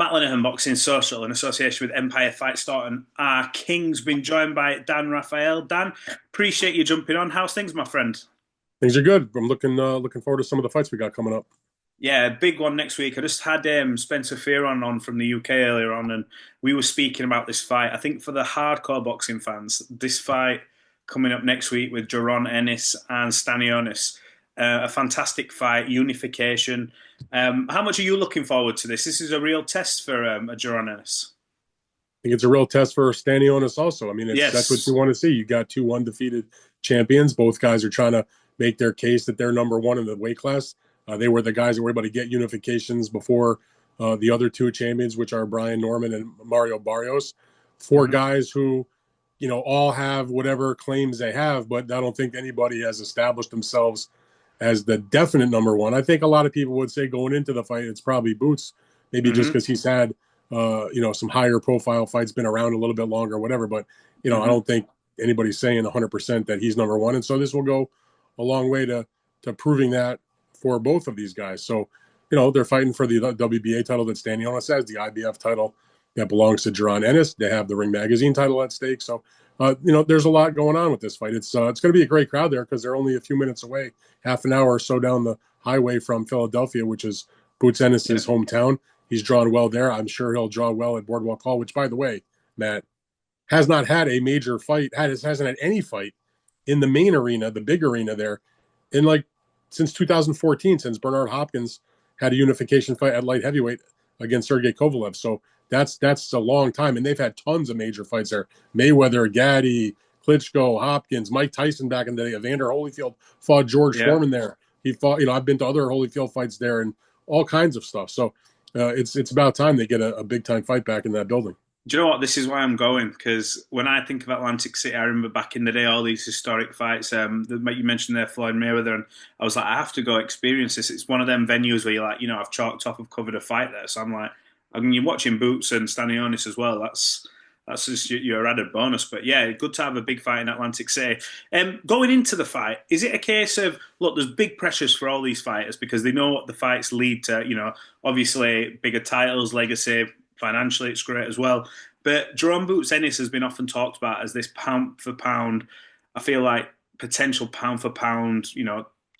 Matt Lenihan Boxing Social in association with Empire Fight Sport and our King's been joined by Dan Rafael. Dan, appreciate you jumping on. How's things, my friend? Things are good. I'm looking forward to some of the fights we got coming up. Yeah, big one next week. I just had Spencer Fearon on from the UK earlier on, and we were speaking about this fight. I think for the hardcore boxing fans, this fight coming up next week with Jaron Ennis and Stanionis, a fantastic fight, unification. How much are you looking forward to this? This is a real test for a Jaron Ennis. I think it's a real test for Stanionis also. I mean, that's what you Yes. want to see. You got two undefeated champions. Both guys are trying to make their case that they're number one in the weight class. They were the guys that were able to get unifications before the other two champions, which are Brian Norman and Mario Barrios. Four Mm-hmm. guys who, all have whatever claims they have, but I don't think anybody has established themselves as the definite number one. I think a lot of people would say going into the fight, it's probably Boots, maybe just Mm-hmm. because he's had, some higher profile fights, been around a little bit longer, whatever. But, I Mm-hmm. don't think anybody's saying 100% that he's number one. And so this will go a long way to proving that for both of these guys. So, they're fighting for the WBA title that Stanionis has, the IBF title that belongs to Jaron Ennis. They have the Ring Magazine title at stake. So, there's a lot going on with this fight. It's going to be a great crowd there because they're only a few minutes away, half an hour or so down the highway from Philadelphia, which is Boots Yeah. Ennis's hometown. He's drawn well there. I'm sure he'll draw well at Boardwalk Hall, which, by the way, Matt, has not had a major fight, hasn't had any fight in the main arena, the big arena there, in like since 2014, since Bernard Hopkins had a unification fight at light heavyweight against Sergey Kovalev. So that's a long time, and they've had tons of major fights there. Mayweather, Gaddy, Klitschko, Hopkins, Mike Tyson back in the day. Evander Holyfield fought George Yeah. Foreman there. He fought, I've been to other Holyfield fights there and all kinds of stuff. So it's about time they get a big time fight back in that building. Do you know what? This is why I'm going because when I think of Atlantic City, I remember back in the day all these historic fights. You mentioned there Floyd Mayweather, and I was like, I have to go experience this. It's one of them venues where you're like, I've chalked off, I've covered a fight there, so I'm like, I mean, you're watching Boots and Stanionis as well. That's just your added bonus. But yeah, good to have a big fight in Atlantic City. Going into the fight, is it a case of look? There's big pressures for all these fighters because they know what the fights lead to. Obviously bigger titles, legacy. Financially, it's great as well. But Jerome Boots Ennis has been often talked about as this pound for pound, I feel like potential pound for pound,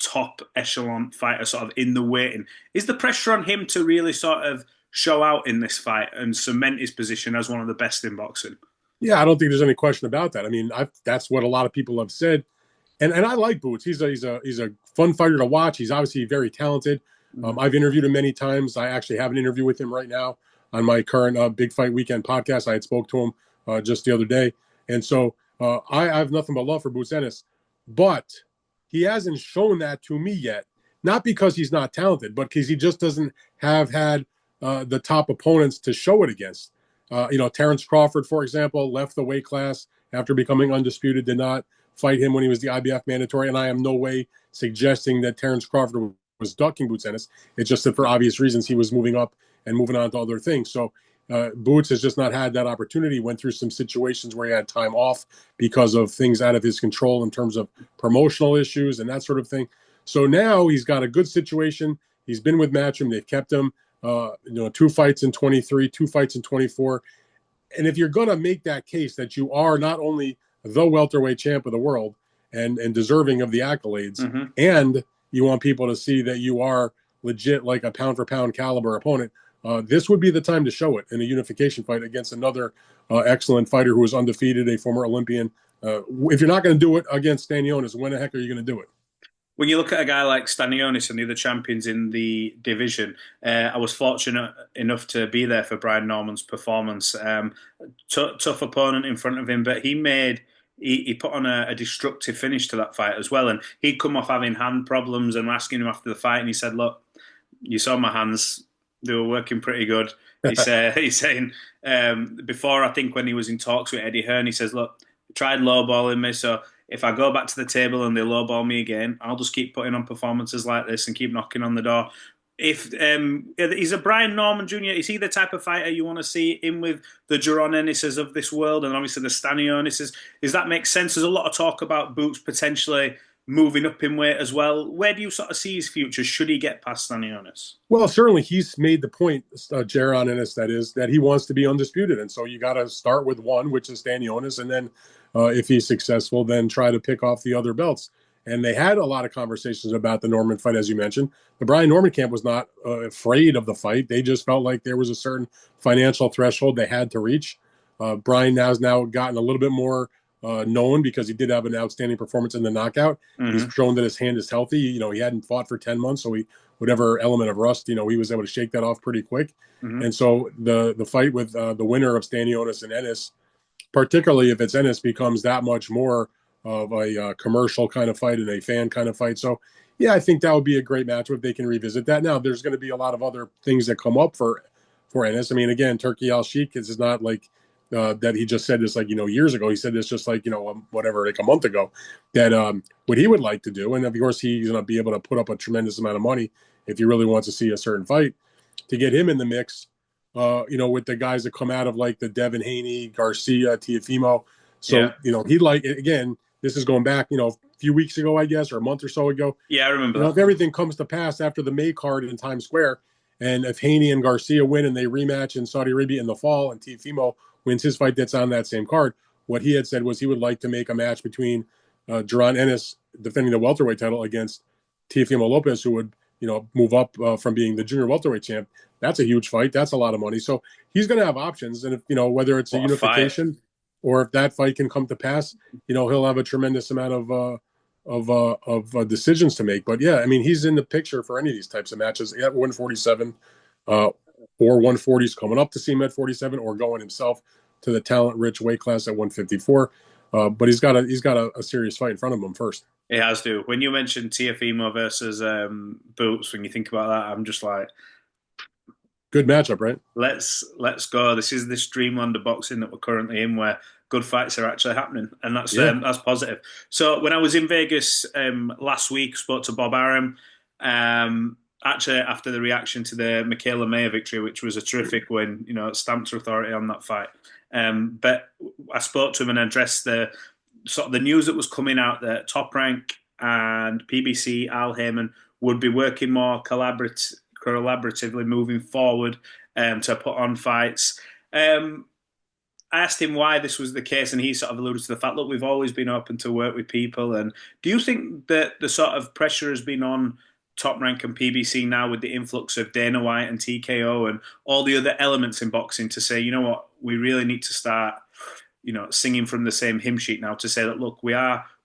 top echelon fighter sort of in the waiting. Is the pressure on him to really sort of show out in this fight and cement his position as one of the best in boxing? Yeah, I don't think there's any question about that. I mean, that's what a lot of people have said, and I like Boots. He's a fun fighter to watch. He's obviously very talented. Mm-hmm. I've interviewed him many times. I actually have an interview with him right now on my current Big Fight Weekend podcast. I had spoke to him just the other day, and so I have nothing but love for Boots Ennis. But he hasn't shown that to me yet. Not because he's not talented, but because he just doesn't have had the top opponents to show it against. Terrence Crawford, for example, left the weight class after becoming undisputed, did not fight him when he was the IBF mandatory. And I am no way suggesting that Terrence Crawford was ducking Boots Ennis. It's just that for obvious reasons, he was moving up and moving on to other things. So Boots has just not had that opportunity. He went through some situations where he had time off because of things out of his control in terms of promotional issues and that sort of thing. So now he's got a good situation. He's been with Matchroom. They've kept him. 2 fights in 23, 2 fights in 24. And if you're going to make that case that you are not only the welterweight champ of the world and deserving of the accolades, Mm-hmm. and you want people to see that you are legit like a pound for pound caliber opponent, this would be the time to show it in a unification fight against another excellent fighter who is undefeated, a former Olympian. If you're not going to do it against Stanionis, when the heck are you going to do it? When you look at a guy like Stanionis and the other champions in the division, I was fortunate enough to be there for Brian Norman's performance. Tough opponent in front of him, but he put on a destructive finish to that fight as well. And he'd come off having hand problems and asking him after the fight, and he said, "Look, you saw my hands; they were working pretty good." He's saying before, I think when he was in talks with Eddie Hearn, he says, "Look, they tried lowballing me, so." If I go back to the table and they lowball me again, I'll just keep putting on performances like this and keep knocking on the door. If he's a Brian Norman Jr., is he the type of fighter you want to see in with the Jaron Ennises of this world and obviously the Stanionises? Does that make sense? There's a lot of talk about Boots potentially moving up in weight as well. Where do you sort of see his future? Should he get past Stanionis? Well, certainly he's made the point, Jaron Ennis, that is, that he wants to be undisputed. And so you got to start with one, which is Stanionis. And then if he's successful, then try to pick off the other belts. And they had a lot of conversations about the Norman fight, as you mentioned. The Brian Norman camp was not afraid of the fight. They just felt like there was a certain financial threshold they had to reach. Brian has now gotten a little bit more known because he did have an outstanding performance in the knockout. Mm-hmm. He's shown that his hand is healthy. You know, he hadn't fought for 10 months, so whatever element of rust, you know, he was able to shake that off pretty quick. Mm-hmm. And so the fight with the winner of Stanionis and Ennis, particularly if it's Ennis, becomes that much more of a commercial kind of fight and a fan kind of fight. So, yeah, I think that would be a great match if they can revisit that. Now, there's going to be a lot of other things that come up for Ennis. I mean, again, Turkey Al-Sheikh is not like that he just said this like, you know, years ago. He said this just like, you know, whatever, like a month ago, that what he would like to do. And of course, he's going to be able to put up a tremendous amount of money if he really wants to see a certain fight, to get him in the mix, you know, with the guys that come out of like the Devin Haney, Garcia, Teofimo. So, yeah, you know, he'd like, again, this is going back, you know, a few weeks ago, I guess, or a month or so ago. Yeah, I remember you know, that. If everything comes to pass after the May card in Times Square, and if Haney and Garcia win and they rematch in Saudi Arabia in the fall, and Teofimo wins his fight that's on that same card, what he had said was he would like to make a match between Jaron Ennis defending the welterweight title against Teofimo Lopez, who would, you know, move up from being the junior welterweight champ. That's a huge fight. That's a lot of money. So he's going to have options. And if, you know, whether it's a unification or if that fight can come to pass, you know, he'll have a tremendous amount of decisions to make. But yeah, I mean, he's in the picture for any of these types of matches at 147 or 140s, coming up to see him at 47, or going himself to the talent-rich weight class at 154. But he's got a serious fight in front of him first. He has to. When you mentioned Teofimo versus Boots, when you think about that, I'm just like, good matchup, right? Let's go. This is this dreamland of boxing that we're currently in, where good fights are actually happening, and that's positive. So when I was in Vegas last week, spoke to Bob Arum. Actually, after the reaction to the Michaela Mayer victory, which was a terrific win, you know, stamped authority on that fight. But I spoke to him and addressed the sort of the news that was coming out that Top Rank and PBC, Al Heyman, would be working more collaboratively moving forward to put on fights. I asked him why this was the case, and he sort of alluded to the fact, look, we've always been open to work with people. And do you think that the sort of pressure has been on Top Rank and PBC now with the influx of Dana White and TKO and all the other elements in boxing to say, you know what, we really need to start, you know, singing from the same hymn sheet now, to say that, look, we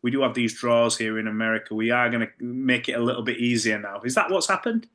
do have these draws here in America. We are going to make it a little bit easier now. Is that what's happened?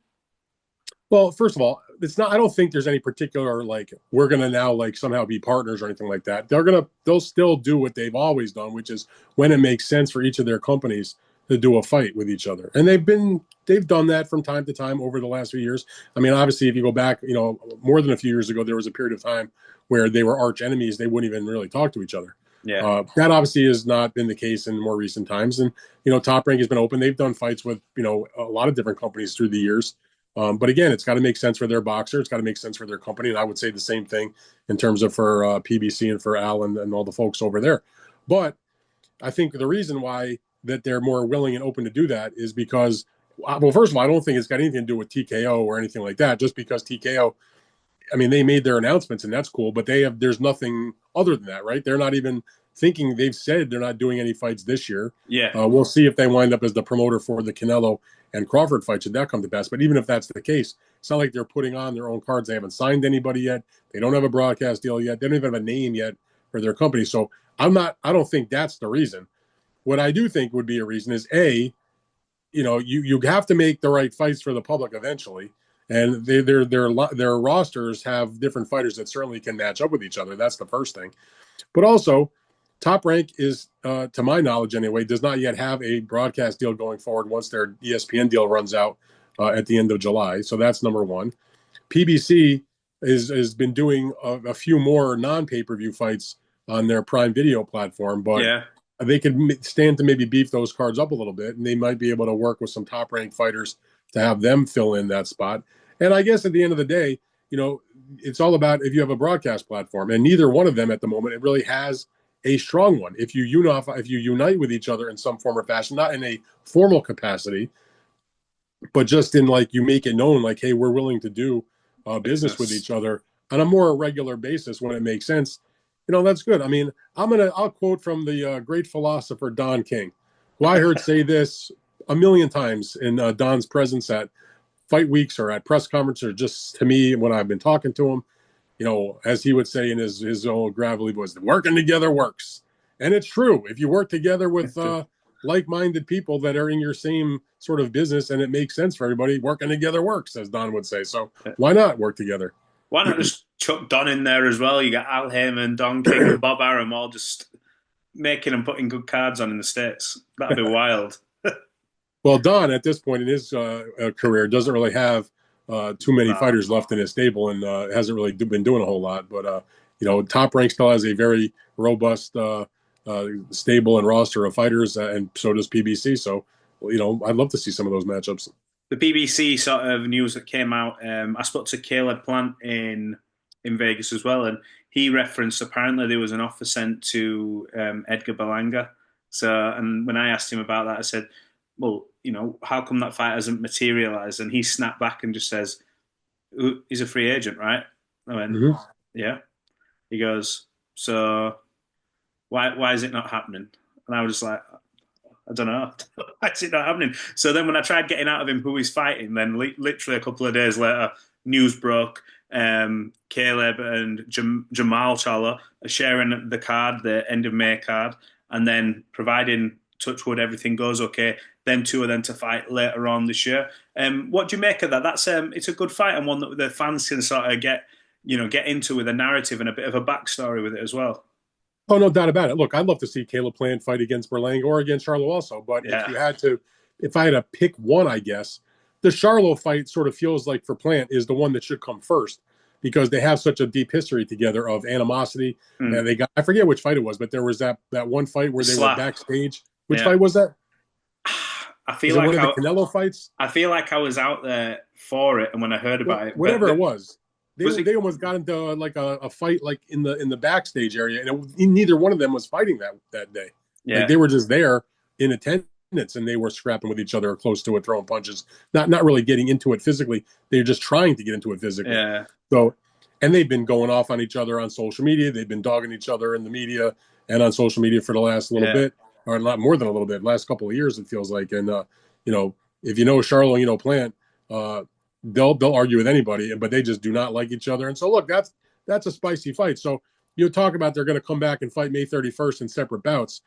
Well, first of all, it's not. I don't think there's any particular like we're going to now like somehow be partners or anything like that. They'll still do what they've always done, which is when it makes sense for each of their companies to do a fight with each other. And they've done that from time to time over the last few years. I mean, obviously, if you go back, you know, more than a few years ago, there was a period of time where they were arch enemies. They wouldn't even really talk to each other. Yeah. That obviously has not been the case in more recent times. And, you know, Top Rank has been open. They've done fights with, you know, a lot of different companies through the years. But again, it's got to make sense for their boxer. It's got to make sense for their company. And I would say the same thing in terms of for PBC and for Al and all the folks over there. But I think the reason why that they're more willing and open to do that is because, well, first of all, I don't think it's got anything to do with TKO or anything like that, just because TKO, I mean, they made their announcements and that's cool, but there's nothing other than that, right? They're not even thinking, they've said they're not doing any fights this year. Yeah. We'll see if they wind up as the promoter for the Canelo and Crawford fight, should that come to pass. But even if that's the case, it's not like they're putting on their own cards. They haven't signed anybody yet. They don't have a broadcast deal yet. They don't even have a name yet for their company. So I don't think that's the reason. What I do think would be a reason is you know, you have to make the right fights for the public eventually. And their rosters have different fighters that certainly can match up with each other. That's the first thing. But also, Top Rank is, to my knowledge anyway, does not yet have a broadcast deal going forward once their ESPN deal runs out at the end of July. So that's number one. PBC has been doing a few more non-pay-per-view fights on their Prime Video platform, but they could stand to maybe beef those cards up a little bit, and they might be able to work with some top-ranked fighters to have them fill in that spot. And I guess at the end of the day, you know, it's all about if you have a broadcast platform, and neither one of them at the moment, it really has a strong one. If you unite with each other in some form or fashion, not in a formal capacity, but just in like you make it known, like, hey, we're willing to do business with Business. each other on a more regular basis when it makes sense. That's good. I mean, I'll quote from the great philosopher Don King, who I heard say this a million times in Don's presence at fight weeks or at press conferences, or just to me when I've been talking to him. As he would say in his old gravelly voice, working together works. And it's true. If you work together with like-minded people that are in your same sort of business and it makes sense for everybody, working together works, as Don would say. So why not work together? Why not just chuck Don in there as well? You got Al Heyman, Don King, and Bob Arum all just making and putting good cards on in the States. That'd be wild. Well, Don, at this point in his career, doesn't really have too many fighters left in his stable and hasn't really been doing a whole lot. But, Top Rank still has a very robust stable and roster of fighters, and so does PBC. So, I'd love to see some of those matchups. The BBC sort of news that came out, I spoke to Caleb Plant in Vegas as well, and he referenced apparently there was an offer sent to Edgar Berlanga. So, and when I asked him about that, I said, well, how come that fight hasn't materialized? And he snapped back and just says, he's a free agent, right? I went, yeah. He goes, so why is it not happening? And I was just like, I don't know. Why is it not happening? So then when I tried getting out of him who he's fighting, then literally a couple of days later, news broke. Caleb and Jermall Charlo are sharing the card, the end of May card, and then providing touchwood everything goes okay, them two are then to fight later on this year. What do you make of that? That's it's a good fight and one that the fans can sort of get into with a narrative and a bit of a backstory with it as well. Oh, no doubt about it. Look, I'd love to see Caleb Plant fight against Berlanga or against Charlo also. But if I had to pick one, I guess the Charlo fight sort of feels like for Plant is the one that should come first because they have such a deep history together of animosity. And I forget which fight it was, but there was that one fight where they were backstage. Which fight was that? I feel like one of the Canelo fights. I feel like I was out there for it, and when I heard about it, whatever it was. They almost got into like a fight like in the backstage area, and neither one of them was fighting that day. Yeah. Like they were just there in attendance, and they were scrapping with each other, close to it, throwing punches, not really getting into it physically. They were just trying to get into it physically. Yeah. So, and they've been going off on each other on social media. They've been dogging each other in the media and on social media for the last little bit, or a lot more than a little bit, last couple of years it feels like. And if you know Charlo, Plant. They'll argue with anybody, but they just do not like each other. And so, look, that's a spicy fight. So you talk about they're going to come back and fight May 31st in separate bouts.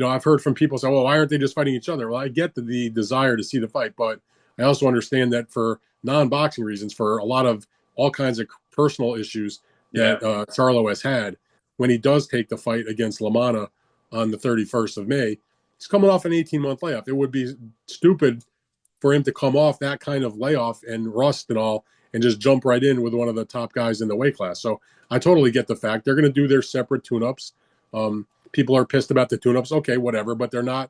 I've heard from people say, well, why aren't they just fighting each other? Well, I get the desire to see the fight, but I also understand that for non-boxing reasons, for a lot of all kinds of personal issues that Charlo has had, when he does take the fight against Lamana on the 31st of May, he's coming off an 18-month layoff. It would be stupid for him to come off that kind of layoff and rust and all and just jump right in with one of the top guys in the weight class. So I totally get the fact they're going to do their separate tune-ups. People are pissed about the tune-ups. Okay, whatever, but they're not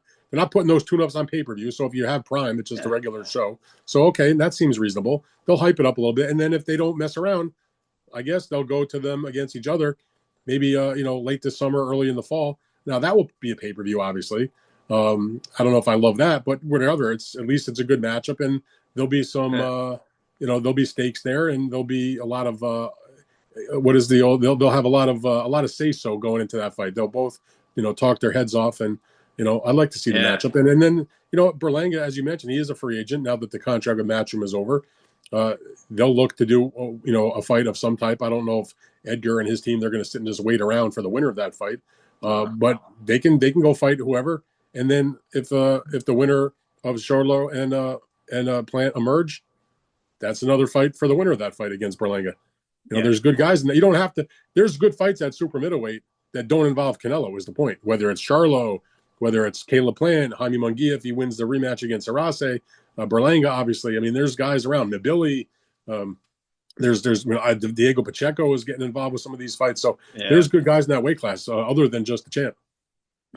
putting those tune-ups on pay-per-view. So if you have Prime, it's just a regular show. So, okay, that seems reasonable. They'll hype it up a little bit. And then if they don't mess around, I guess they'll go to them against each other, maybe, late this summer, early in the fall. Now that will be a pay-per-view, obviously. I don't know if I love that, but whatever. At least it's a good matchup, and there'll be some, there'll be stakes there, and there'll be a lot of they'll have a lot of say so going into that fight. They'll both, talk their heads off, and I'd like to see the matchup. And then Berlanga, as you mentioned, he is a free agent now that the contract with Matchroom is over. They'll look to do a fight of some type. I don't know if Edgar and his team they're going to sit and just wait around for the winner of that fight, but they can go fight whoever. And then if the winner of Charlo and Plant emerge, that's another fight for the winner of that fight against Berlanga. There's good guys, and you don't have to. There's good fights at super middleweight that don't involve Canelo. Is the point? Whether it's Charlo, whether it's Caleb Plant, Jaime Munguia if he wins the rematch against Arase, Berlanga, obviously. I mean, there's guys around. Nabili, there's Diego Pacheco is getting involved with some of these fights. So there's good guys in that weight class, other than just the champ.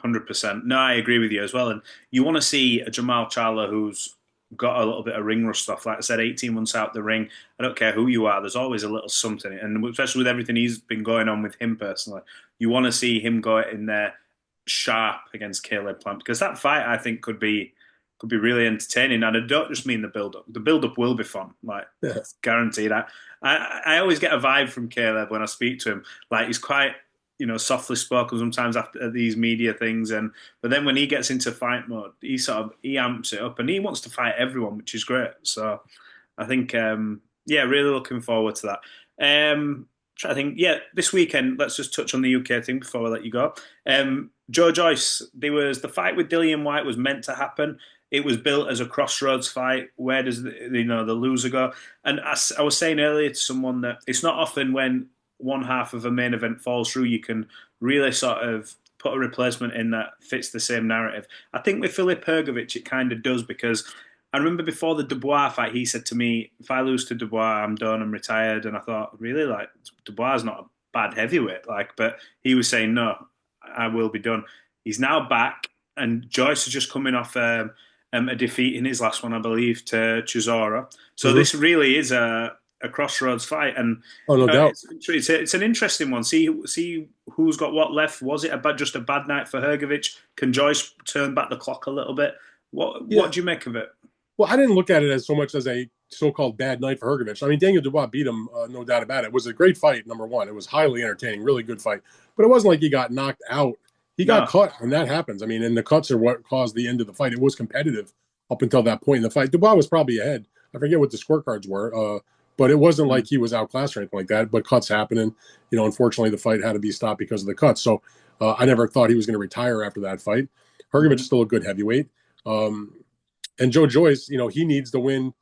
100%. No, I agree with you as well. And you want to see a Jermall Charlo who's got a little bit of ring rust stuff. Like I said, 18 months out the ring. I don't care who you are. There's always a little something, and especially with everything he's been going on with him personally, you want to see him go in there sharp against Caleb Plant because that fight I think could be really entertaining. And I don't just mean the build up. The build up will be fun, like Yeah. guaranteed. I always get a vibe from Caleb when I speak to him. Like he's quite softly spoken sometimes after these media things, but then when he gets into fight mode, he amps it up and he wants to fight everyone, which is great. So I think yeah, really looking forward to that. I think yeah, this weekend. Let's just touch on the UK thing before I let you go. Joyce. There was the fight with Dillian White was meant to happen. It was built as a crossroads fight. Where does the loser go? And I was saying earlier to someone that it's not often when one half of a main event falls through, you can really sort of put a replacement in that fits the same narrative. I think with Filip Hrgovic, it kind of does because I remember before the Dubois fight, he said to me, if I lose to Dubois, I'm done, I'm retired. And I thought, really? Like, Dubois is not a bad heavyweight. But he was saying, no, I will be done. He's now back, and Joyce is just coming off a defeat in his last one, I believe, to Chisora. So this really is a crossroads fight, and no doubt. It's an interesting one. See who's got what left. Was it just a bad night for Hrgovic? Can Joyce turn back the clock a little bit? What do you make of it? Well, I didn't look at it as so much as a so-called bad night for Hrgovic. I mean, Daniel Dubois beat him, no doubt about it. It was a great fight, number one. It was highly entertaining, really good fight. But it wasn't like he got knocked out. He got cut, and that happens. I mean, and the cuts are what caused the end of the fight. It was competitive up until that point in the fight. Dubois was probably ahead. I forget what the scorecards were, but it wasn't like he was outclassed or anything like that. But cuts happen, and unfortunately, the fight had to be stopped because of the cuts. So I never thought he was going to retire after that fight. Hrgovic is still a good heavyweight. And Joyce, he needs to win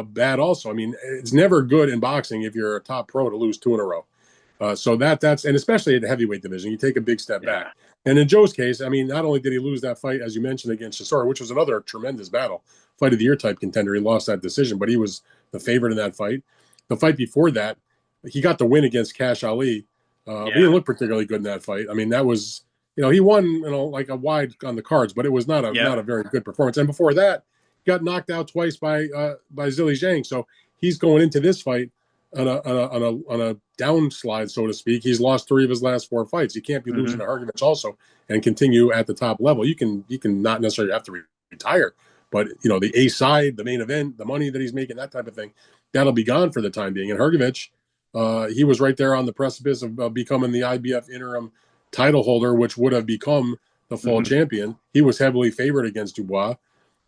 bad also. I mean, it's never good in boxing if you're a top pro to lose 2 in a row. So that's and especially at the heavyweight division, you take a big step back. And in Joe's case, I mean, not only did he lose that fight, as you mentioned, against Chisora, which was another tremendous battle, fight of the year type contender, he lost that decision, but he was the favorite in that fight. The fight before that, he got the win against Cash Ali. He didn't look particularly good in that fight. I mean, that was, he won, like a wide on the cards, but it was not a very good performance. And before that, he got knocked out twice by Zhilei Zhang. So he's going into this fight on a downslide, so to speak. He's lost 3 of his last 4 fights. You can't be losing to Hrgovic also and continue at the top level. You can not necessarily have to retire, but the A side, the main event, the money that he's making, that type of thing, that'll be gone for the time being. And Hrgovic, he was right there on the precipice of becoming the IBF interim title holder, which would have become the fall champion. He was heavily favored against Dubois.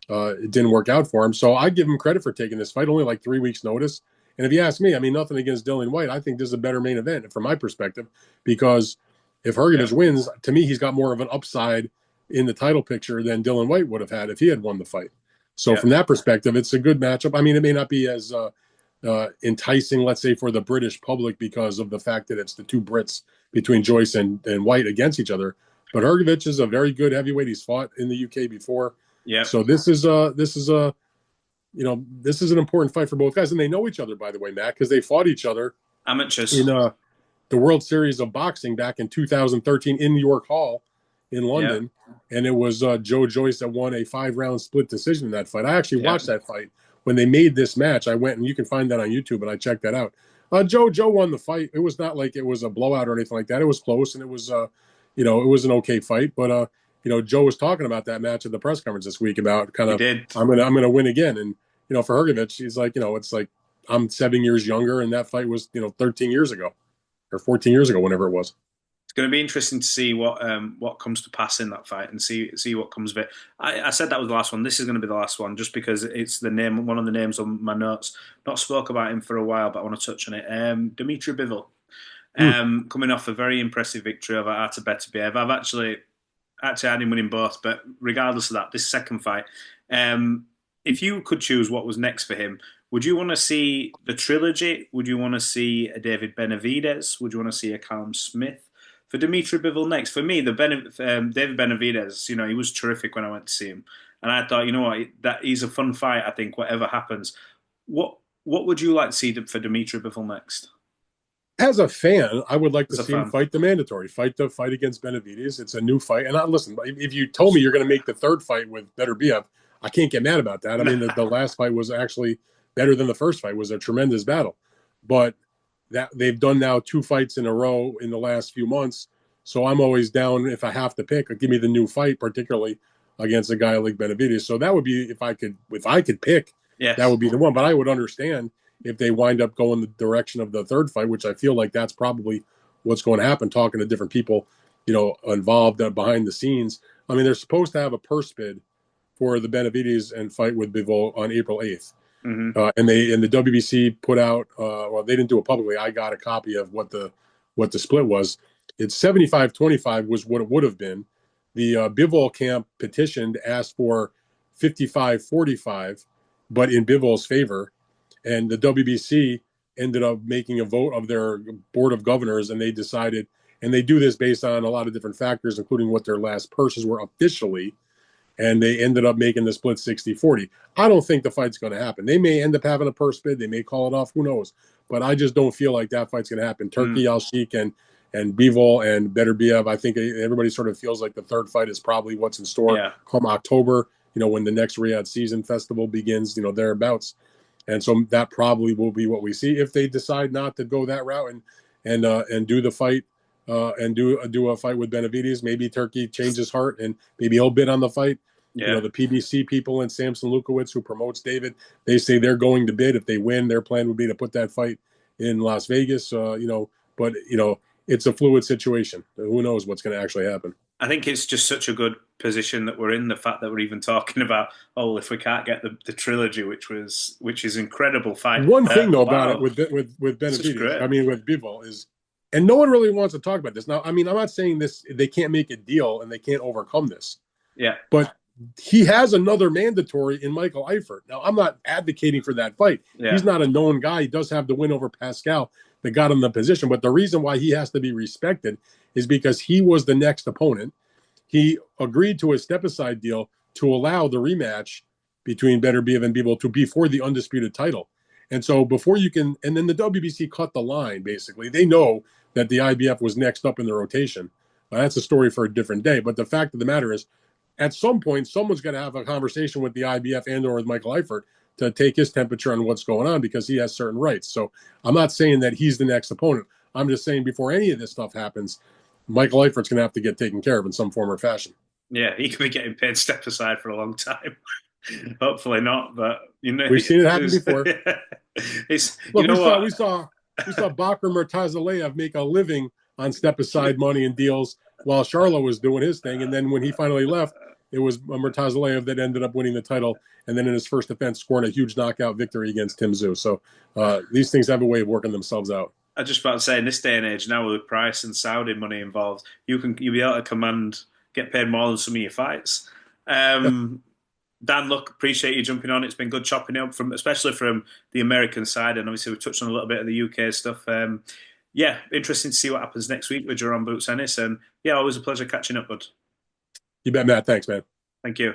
It didn't work out for him. So I give him credit for taking this fight, only like 3 weeks notice. And if you ask me, I mean, nothing against Dillian White. I think this is a better main event from my perspective, because if Hrgovic wins, to me, he's got more of an upside in the title picture than Dillian White would have had if he had won the fight. So from that perspective, it's a good matchup. I mean, it may not be as enticing, let's say, for the British public because of the fact that it's the 2 Brits between Joyce and White against each other. But Hrgovic is a very good heavyweight. He's fought in the UK before. Yeah. So this is an important fight for both guys, and they know each other, by the way, Matt, because they fought each other amateurs in the World Series of Boxing back in 2013 in York Hall in London, and it was Joe Joyce that won a 5-round split decision in that fight. I actually watched that fight when they made this match. I went, and you can find that on YouTube, and I checked that out. Joe won the fight. It was not like it was a blowout or anything like that. It was close, and it was it was an okay fight, but Joe was talking about that match at the press conference this week about kind of, I'm gonna win again. And, for Hrgovic, he's like, it's like, I'm 7 years younger, and that fight was, 13 years ago or 14 years ago, whenever it was. It's going to be interesting to see what comes to pass in that fight and see what comes of it. I said that was the last one. This is going to be the last one just because it's one of the names on my notes. Not spoke about him for a while, but I want to touch on it. Dmitry Bivol, coming off a very impressive victory over Artur Beterbiev. I've actually had him winning both, but regardless of that, this second fight, if you could choose what was next for him, would you want to see the trilogy? Would you want to see a David Benavidez? Would you want to see a Callum Smith? For Dmitry Bivol next, for me, David Benavidez, he was terrific when I went to see him, and I thought, that he's a fun fight. I think whatever happens, what would you like to see for Dmitry Bivol next? As a fan, I would like to see him fight the mandatory, fight against Benavidez. It's a new fight, and listen, if you told me you're going to make the third fight with Beterbiev, I can't get mad about that. I mean, the last fight was actually better than the first fight. It was a tremendous battle, but that they've done now 2 fights in a row in the last few months. So I'm always down if I have to pick. Give me the new fight, particularly against a guy like Benavidez. So that would be if I could pick, Yes. that would be the one. But I would understand if they wind up going the direction of the third fight, which I feel like that's probably what's going to happen. Talking to different people, involved behind the scenes. I mean, they're supposed to have a purse bid for the Benavidez and fight with Bivol on April 8th. Mm-hmm. And the WBC put out, well, they didn't do it publicly. I got a copy of what the split was. It's 75-25 was what it would have been. The Bivol camp petitioned, asked for 55-45, but in Bivol's favor. And the WBC ended up making a vote of their board of governors, and they decided, and they do this based on a lot of different factors, including what their last purses were officially, and they ended up making the split 60-40. I don't think the fight's going to happen. They may end up having a purse bid. They may call it off. Who knows? But I just don't feel like that fight's going to happen. Turkey, Al-Sheikh, and Bivol and Beterbiev, I think everybody sort of feels like the third fight is probably what's in store come October, when the next Riyadh season festival begins, thereabouts. And so that probably will be what we see if they decide not to go that route and do the fight and do a fight with Benavidez. Maybe Turkey changes heart and maybe he'll bid on the fight. Yeah. The PBC people and Samson Lukowicz, who promotes David, they say they're going to bid. If they win, their plan would be to put that fight in Las Vegas. But it's a fluid situation. Who knows what's going to actually happen? I think it's just such a good position that we're in. The fact that we're even talking about, if we can't get the trilogy, which is incredible fight. One thing though about it with Benavidez, I mean with Bivol is, and no one really wants to talk about this now. I mean, I'm not saying this; they can't make a deal and they can't overcome this. Yeah, but he has another mandatory in Michael Eifert. Now, I'm not advocating for that fight. Yeah. He's not a known guy. He does have the win over Pascal that got him the position. But the reason why he has to be respected is because he was the next opponent. He agreed to a step-aside deal to allow the rematch between Beterbiev and Bivol to be for the undisputed title. And so before you can – and then the WBC cut the line, basically. They know that the IBF was next up in the rotation. That's a story for a different day. But the fact of the matter is, at some point, someone's going to have a conversation with the IBF and or with Michael Eifert to take his temperature on what's going on because he has certain rights. So I'm not saying that he's the next opponent. I'm just saying before any of this stuff happens, Michael Eifert's going to have to get taken care of in some form or fashion. Yeah, he could be getting paid step aside for a long time. Hopefully not, but we've seen it happen before. Look, we saw Bakr Murtazalev make a living on step aside money and deals while Charlo was doing his thing, and then when he finally left, it was Murtazalev that ended up winning the title, and then in his first defense, scoring a huge knockout victory against Tim Tszyu. So these things have a way of working themselves out. I just about to say, in this day and age, now with price and Saudi money involved, you'll be able to get paid more than some of your fights. Dan, look, appreciate you jumping on. It's been good chopping up especially from the American side, and obviously we touched on a little bit of the UK stuff. Interesting to see what happens next week with Jaron Ennis, and always a pleasure catching up, bud. You bet, Matt. Thanks, man. Thank you.